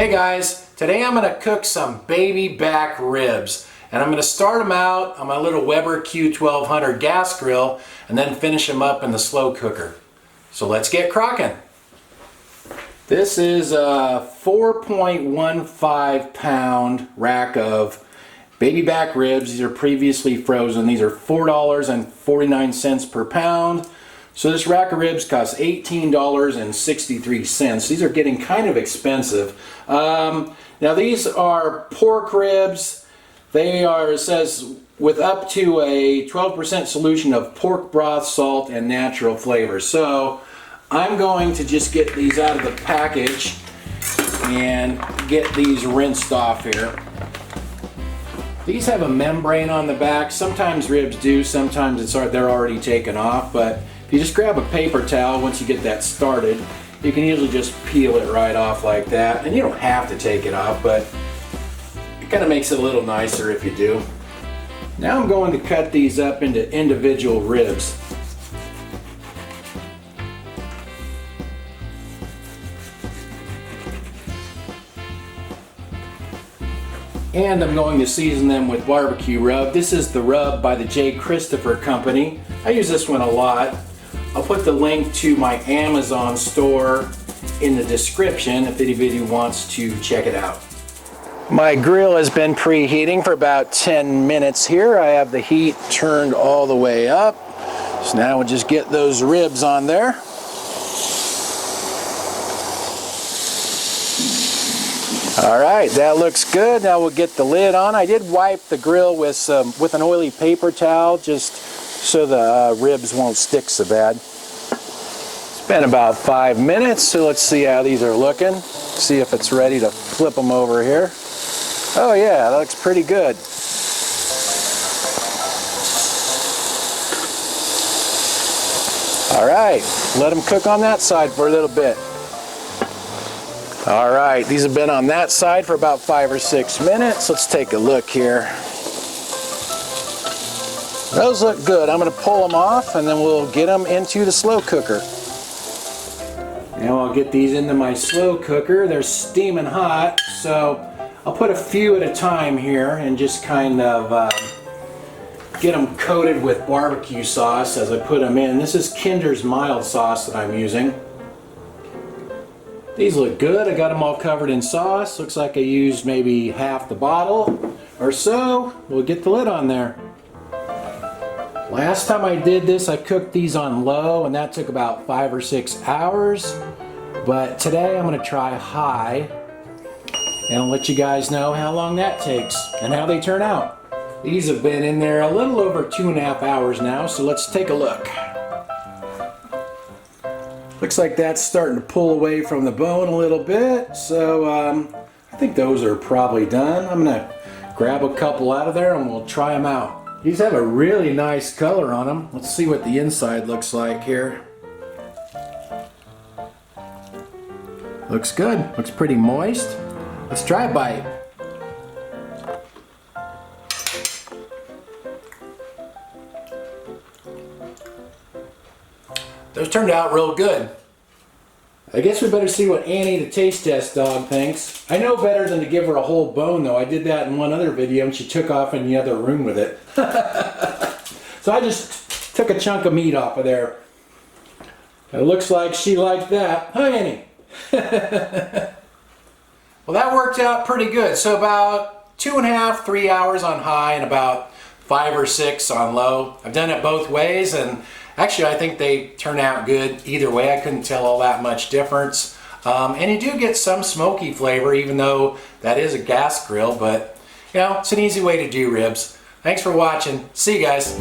Hey guys, today I'm going to cook some baby back ribs, and I'm going to start them out on my little Weber Q1200 gas grill and then finish them up in the slow cooker. So let's get crocking. This is a 4.15 pound rack of baby back ribs. These are previously frozen. These are $4.49 per pound. So this rack of ribs costs $18.63. These are getting kind of expensive. Now these are pork ribs. They are, it says, with up to a 12% solution of pork broth, salt, and natural flavors. So I'm going to just get these out of the package and get these rinsed off here. These have a membrane on the back. Sometimes ribs do, sometimes they're already taken off, but if you just grab a paper towel once you get that started, you can usually just peel it right off like that. And you don't have to take it off, but it kind of makes it a little nicer if you do. Now I'm going to cut these up into individual ribs. And I'm going to season them with BBQ Rub. This is the Rub by the J. Christopher Company. I use this one a lot. I'll put the link to my Amazon store in the description if anybody wants to check it out. My grill has been preheating for about 10 minutes here. I have the heat turned all the way up. So now we'll just get those ribs on there. Alright, that looks good. Now we'll get the lid on. I did wipe the grill with an oily paper towel just so the ribs won't stick so bad. It's been about 5 minutes, so let's see how these are looking. See if it's ready to flip them over here. Oh yeah, that looks pretty good. Alright, let them cook on that side for a little bit. Alright, these have been on that side for about 5 or 6 minutes. Let's take a look here. Those look good. I'm going to pull them off and then we'll get them into the slow cooker. Now I'll get these into my slow cooker. They're steaming hot, so I'll put a few at a time here and just kind of get them coated with barbecue sauce as I put them in. This is Kinder's mild sauce that I'm using. These look good. I got them all covered in sauce. Looks like I used maybe half the bottle or so. We'll get the lid on there. Last time I did this, I cooked these on low and that took about 5 or 6 hours. But today I'm going to try high and I'll let you guys know how long that takes and how they turn out. These have been in there a little over 2.5 hours now, so let's take a look. Looks like that's starting to pull away from the bone a little bit, so I think those are probably done. I'm going to grab a couple out of there and we'll try them out. These have a really nice color on them. Let's see what the inside looks like here. Looks good. Looks pretty moist. Let's try a bite. Those turned out real good. I guess we better see what Annie, the taste test dog, thinks. I know better than to give her a whole bone though. I did that in one other video and she took off in the other room with it. So I just took a chunk of meat off of there. It looks like she liked that. Huh, Annie? Well, that worked out pretty good. So about 2.5, 3 hours on high and about 5 or 6 on low. I've done it both ways and actually I think they turn out good either way. I couldn't tell all that much difference. And you do get some smoky flavor even though that is a gas grill, but you know, it's an easy way to do ribs. Thanks for watching. See you guys.